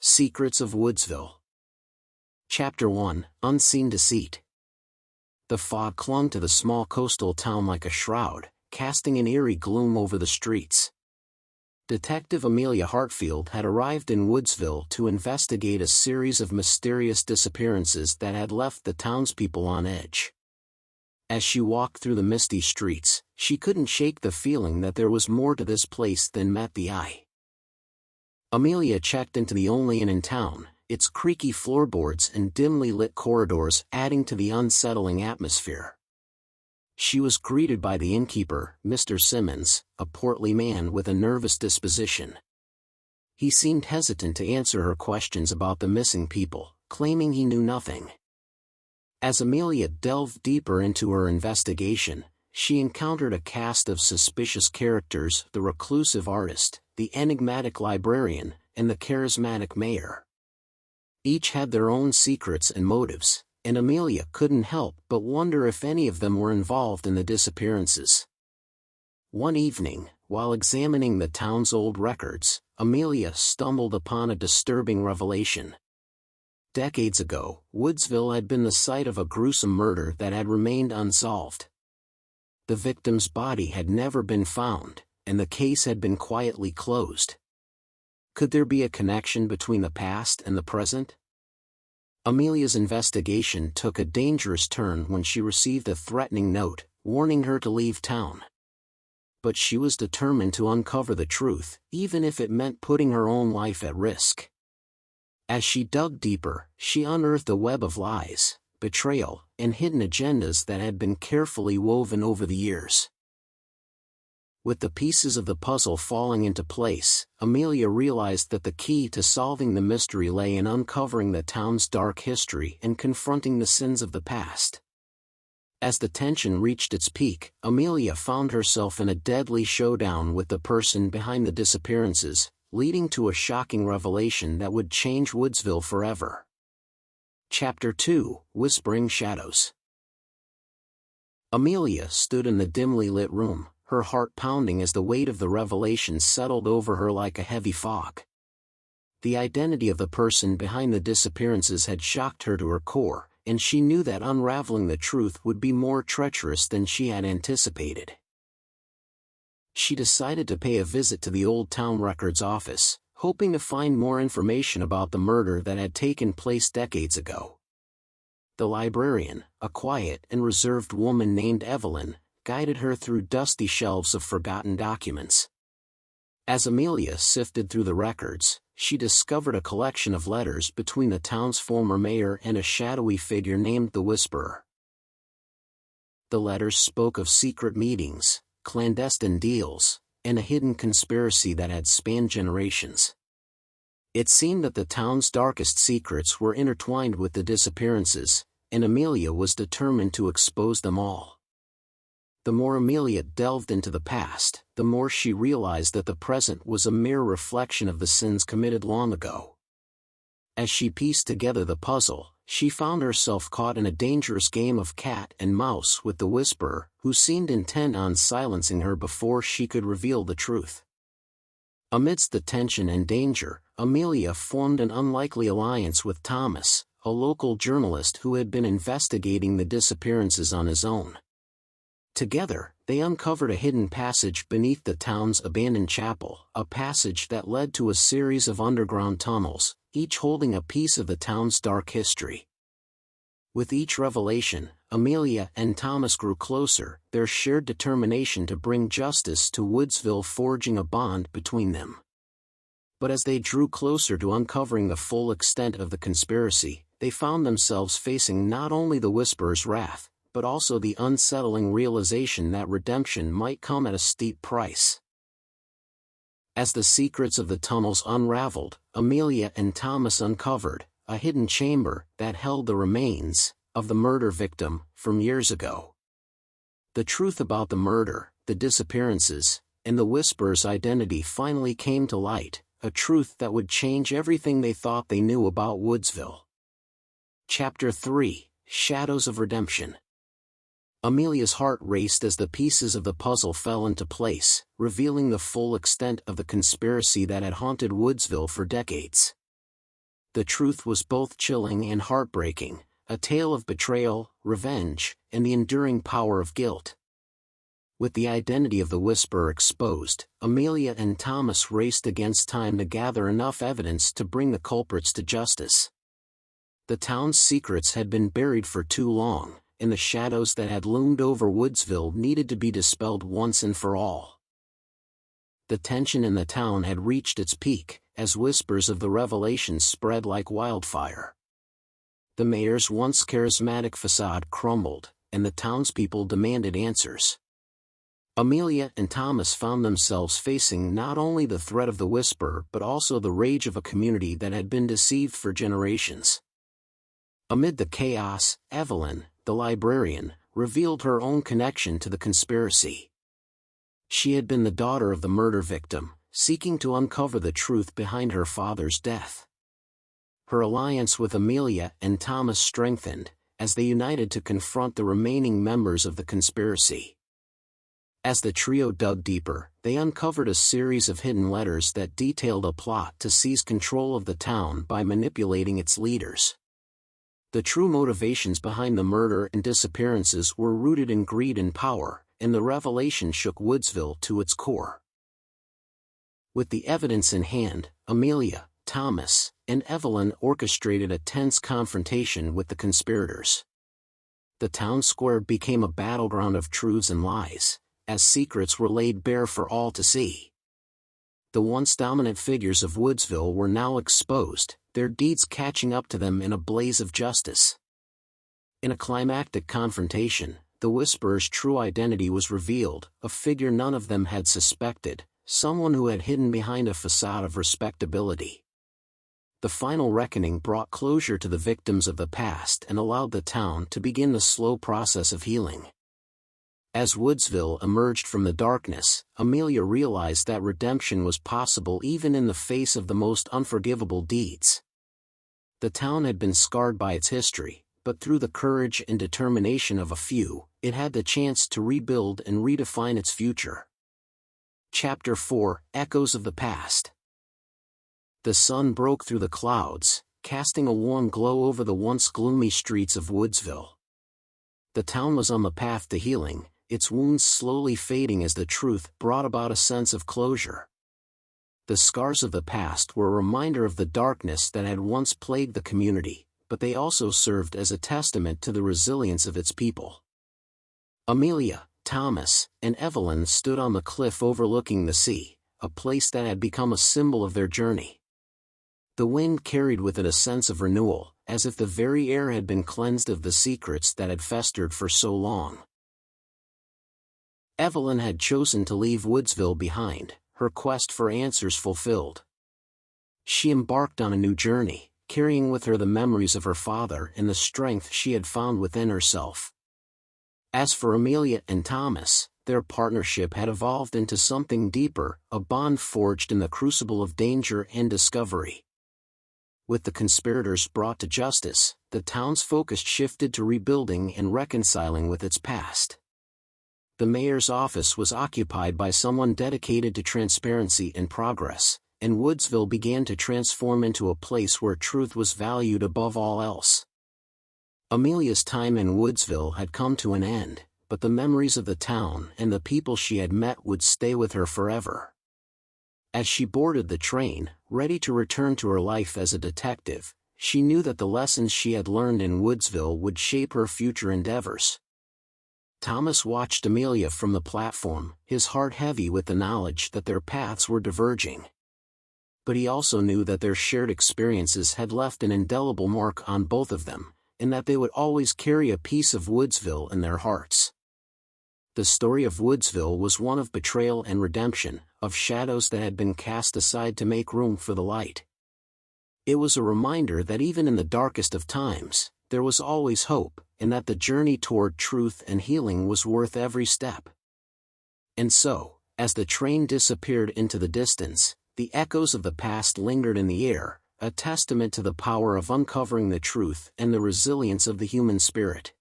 Secrets of Woodsville. Chapter 1, Unseen Deceit. The fog clung to the small coastal town like a shroud, casting an eerie gloom over the streets. Detective Amelia Hartfield had arrived in Woodsville to investigate a series of mysterious disappearances that had left the townspeople on edge. As she walked through the misty streets, she couldn't shake the feeling that there was more to this place than met the eye. Amelia checked into the only inn in town, its creaky floorboards and dimly lit corridors adding to the unsettling atmosphere. She was greeted by the innkeeper, Mr. Simmons, a portly man with a nervous disposition. He seemed hesitant to answer her questions about the missing people, claiming he knew nothing. As Amelia delved deeper into her investigation, she encountered a cast of suspicious characters: the reclusive artist, the enigmatic librarian, and the charismatic mayor. Each had their own secrets and motives, and Amelia couldn't help but wonder if any of them were involved in the disappearances. One evening, while examining the town's old records, Amelia stumbled upon a disturbing revelation. Decades ago, Woodsville had been the site of a gruesome murder that had remained unsolved. The victim's body had never been found, and the case had been quietly closed. Could there be a connection between the past and the present? Amelia's investigation took a dangerous turn when she received a threatening note, warning her to leave town. But she was determined to uncover the truth, even if it meant putting her own life at risk. As she dug deeper, she unearthed a web of lies, betrayal, and hidden agendas that had been carefully woven over the years. With the pieces of the puzzle falling into place, Amelia realized that the key to solving the mystery lay in uncovering the town's dark history and confronting the sins of the past. As the tension reached its peak, Amelia found herself in a deadly showdown with the person behind the disappearances, leading to a shocking revelation that would change Woodsville forever. Chapter 2, Whispering Shadows. Amelia stood in the dimly lit room, her heart pounding as the weight of the revelation settled over her like a heavy fog. The identity of the person behind the disappearances had shocked her to her core, and she knew that unraveling the truth would be more treacherous than she had anticipated. She decided to pay a visit to the Old Town Records office, hoping to find more information about the murder that had taken place decades ago. The librarian, a quiet and reserved woman named Evelyn, guided her through dusty shelves of forgotten documents. As Amelia sifted through the records, she discovered a collection of letters between the town's former mayor and a shadowy figure named the Whisperer. The letters spoke of secret meetings, clandestine deals, and a hidden conspiracy that had spanned generations. It seemed that the town's darkest secrets were intertwined with the disappearances, and Amelia was determined to expose them all. The more Amelia delved into the past, the more she realized that the present was a mere reflection of the sins committed long ago. As she pieced together the puzzle, she found herself caught in a dangerous game of cat and mouse with the Whisperer, who seemed intent on silencing her before she could reveal the truth. Amidst the tension and danger, Amelia formed an unlikely alliance with Thomas, a local journalist who had been investigating the disappearances on his own. Together, they uncovered a hidden passage beneath the town's abandoned chapel, a passage that led to a series of underground tunnels, each holding a piece of the town's dark history. With each revelation, Amelia and Thomas grew closer, their shared determination to bring justice to Woodsville forging a bond between them. But as they drew closer to uncovering the full extent of the conspiracy, they found themselves facing not only the Whisperer's wrath, but also the unsettling realization that redemption might come at a steep price. As the secrets of the tunnels unraveled, Amelia and Thomas uncovered a hidden chamber that held the remains of the murder victim from years ago. The truth about the murder, the disappearances, and the Whisperer's identity finally came to light, a truth that would change everything they thought they knew about Woodsville. Chapter 3, Shadows of Redemption. Amelia's heart raced as the pieces of the puzzle fell into place, revealing the full extent of the conspiracy that had haunted Woodsville for decades. The truth was both chilling and heartbreaking, a tale of betrayal, revenge, and the enduring power of guilt. With the identity of the Whisperer exposed, Amelia and Thomas raced against time to gather enough evidence to bring the culprits to justice. The town's secrets had been buried for too long, and the shadows that had loomed over Woodsville needed to be dispelled once and for all. The tension in the town had reached its peak, as whispers of the revelations spread like wildfire. The mayor's once charismatic facade crumbled, and the townspeople demanded answers. Amelia and Thomas found themselves facing not only the threat of the Whisperer but also the rage of a community that had been deceived for generations. Amid the chaos, Evelyn, the librarian, revealed her own connection to the conspiracy. She had been the daughter of the murder victim, seeking to uncover the truth behind her father's death. Her alliance with Amelia and Thomas strengthened, as they united to confront the remaining members of the conspiracy. As the trio dug deeper, they uncovered a series of hidden letters that detailed a plot to seize control of the town by manipulating its leaders. The true motivations behind the murder and disappearances were rooted in greed and power, and the revelation shook Woodsville to its core. With the evidence in hand, Amelia, Thomas, and Evelyn orchestrated a tense confrontation with the conspirators. The town square became a battleground of truths and lies, as secrets were laid bare for all to see. The once dominant figures of Woodsville were now exposed, their deeds catching up to them in a blaze of justice. In a climactic confrontation, the Whisperer's true identity was revealed, a figure none of them had suspected, someone who had hidden behind a facade of respectability. The final reckoning brought closure to the victims of the past and allowed the town to begin the slow process of healing. As Woodsville emerged from the darkness, Amelia realized that redemption was possible even in the face of the most unforgivable deeds. The town had been scarred by its history, but through the courage and determination of a few, it had the chance to rebuild and redefine its future. Chapter 4: Echoes of the Past. The sun broke through the clouds, casting a warm glow over the once gloomy streets of Woodsville. The town was on the path to healing, its wounds slowly fading as the truth brought about a sense of closure. The scars of the past were a reminder of the darkness that had once plagued the community, but they also served as a testament to the resilience of its people. Amelia, Thomas, and Evelyn stood on the cliff overlooking the sea, a place that had become a symbol of their journey. The wind carried with it a sense of renewal, as if the very air had been cleansed of the secrets that had festered for so long. Evelyn had chosen to leave Woodsville behind, her quest for answers fulfilled. She embarked on a new journey, carrying with her the memories of her father and the strength she had found within herself. As for Amelia and Thomas, their partnership had evolved into something deeper, a bond forged in the crucible of danger and discovery. With the conspirators brought to justice, the town's focus shifted to rebuilding and reconciling with its past. The mayor's office was occupied by someone dedicated to transparency and progress, and Woodsville began to transform into a place where truth was valued above all else. Amelia's time in Woodsville had come to an end, but the memories of the town and the people she had met would stay with her forever. As she boarded the train, ready to return to her life as a detective, she knew that the lessons she had learned in Woodsville would shape her future endeavors. Thomas watched Amelia from the platform, his heart heavy with the knowledge that their paths were diverging. But he also knew that their shared experiences had left an indelible mark on both of them, and that they would always carry a piece of Woodsville in their hearts. The story of Woodsville was one of betrayal and redemption, of shadows that had been cast aside to make room for the light. It was a reminder that even in the darkest of times, there was always hope, and that the journey toward truth and healing was worth every step. And so, as the train disappeared into the distance, the echoes of the past lingered in the air, a testament to the power of uncovering the truth and the resilience of the human spirit.